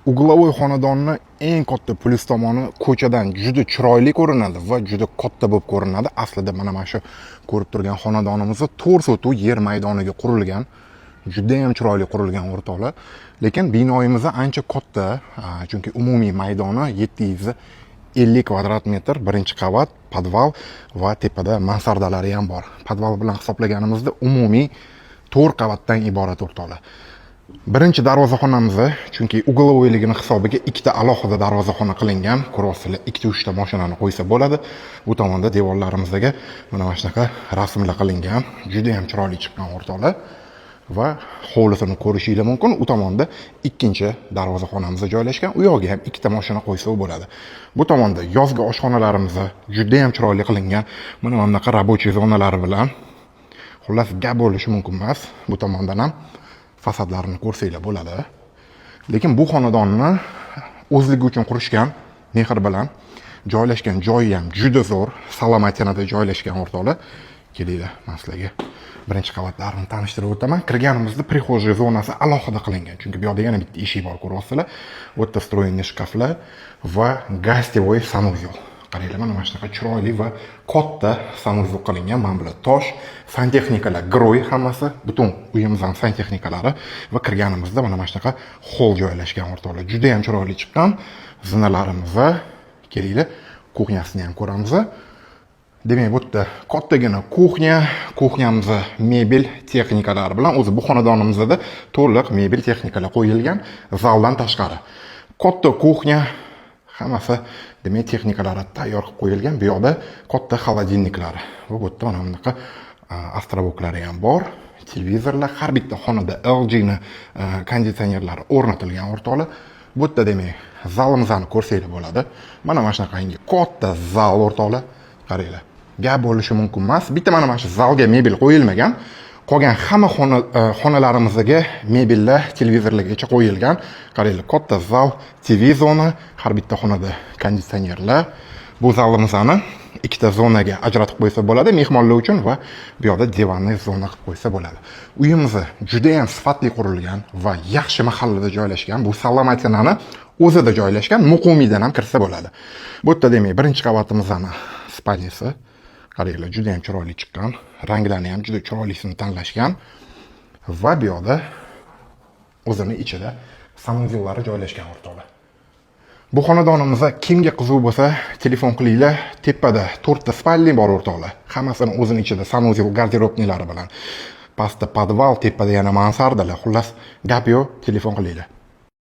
Uglovoy xonadonning eng katta plyus tomoni ko'chadan juda chiroyli ko'rinadi va juda katta bo'lib ko'rinadi. Aslida mana shu ko'rib turgan xonadonimiz 4 sotuv yer maydoniga qurilgan. Juda ham chiroyli qurilgan o'rtoqlar. Lekin binoyimiz ancha katta, chunki umumiy maydoni 750 kvadrat metr, birinchi qavat, podval va tepada mansardalari ham bor. Podval bilan hisoblaganimizda umumiy 4 qavatdan iborat o'rtoqlar. Birinchi darvozaxonamiz, chunki uglovoyligini hisobiga ikkita alohida darvozaxona qilingan. Ko'ryapsizlar, 2-3 ta mashinani qo'ysa bo'ladi. Bu tomonda devorlarimizga mana shunaqa rasmlar qilingan. Juda ham chiroyli chiqqan o'rtoqlar. Va hovlisini ko'rishingiz mumkin. U tomonda ikkinchi darvozaxonamiz joylashgan. U yoqqa ham ikkita mashina qo'ysa bo'ladi. Bu tomonda yozgi oshxonalarimiz juda ham chiroyli qilingan. Mana bunaqa rabochiy zonalari bilan. Xullas, gap bo'lishi mumkin emas. Bu tomondan ham fasadlarini ko'rsanglar bo'ladi. Lekin bu xonadonni o'zligi uchun qurishgan, mehr bilan joylashgan joyi ham juda zo'r, Salomatinada joylashgan o'rtoqlar. Kelinglar, men sizlarga birinchi qavatlarini tanishtirib o'taman. Kirganimizda prixojniy zonasi alohida qilingan, chunki bu yerda yana bitta eshik bor, ko'ryapsizlar. Bu yerda встроенный shkaflar va гостевой sanuzel. Qaranglar, mana shunaqa chiroyli va katta sanuzel qilingan. Mana bular tosh, santexnikalar, groy hammasi, butun uyimizning santexnikalari va kirganimizda mana shunaqa hol joylashgan o'rtoqlar. Juda ham chiroyli chiqqan. Zinalarimiz, kelinglar, kuxnyasini ham ko'ramiz. Demak, bu yerda kattagina kuxnyamiz mebel texnikalari bilan, o'zi bu xonadonimizda to'liq mebel texnikalar qo'yilgan, zaldan tashqari. Katta kuxnya hammasi demak texnikalari tayyor qilib qo'yilgan. Bu yoqda katta xolodilniklari va bu yerda mana bunaqa astrovoklari ham bor. Televizorlar, har bitta xonada LG ni konditsionerlari o'rnatilgan o'rtoqlar. Bu yerda demak zalimizni ko'rsanglar bo'ladi. Mana shunaqangi katta zal o'rtoqlar. Qaranglar. Gap bo'lishi mumkin emas. Bitta mana shu zalga mebel qo'yilmagan. Qolgan hamma xonalarimizga mebellar, televizorlargacha qo'yilgan. Qaranglar, katta zal, TV zona, har bitta xonada konditsionerlar. Bu zalimizni ikkita zonaga ajratib qo'ysa bo'ladi mehmonlar uchun va bu yoqda divanli zona qilib qo'ysa bo'ladi. Uyimiz juda ham sifatli qurilgan va yaxshi mahallada joylashgan. Bu Salomatinani o'zida joylashgan, Muqumiydan ham kirsa bo'ladi. Bu yerda demak birinchi qavatimizning spalnisi. Qaranglar, juda ham chiroyli chiqqan. Ranglarni ham juda chiroylisini tanlashgan. Va bu yoqda o'zining ichida sanuzellari joylashgan o'rtoqlar. Bu xonadonimizda kimga qiziq bo'lsa, telefon qilinglar. Tepada 4 ta spalni bor o'rtoqlar. Hammasini o'zining ichida sanuzel garderobnilari bilan. Pastda podval, tepada yana mansardalar. Xullas, gap yo'q, telefon qilinglar.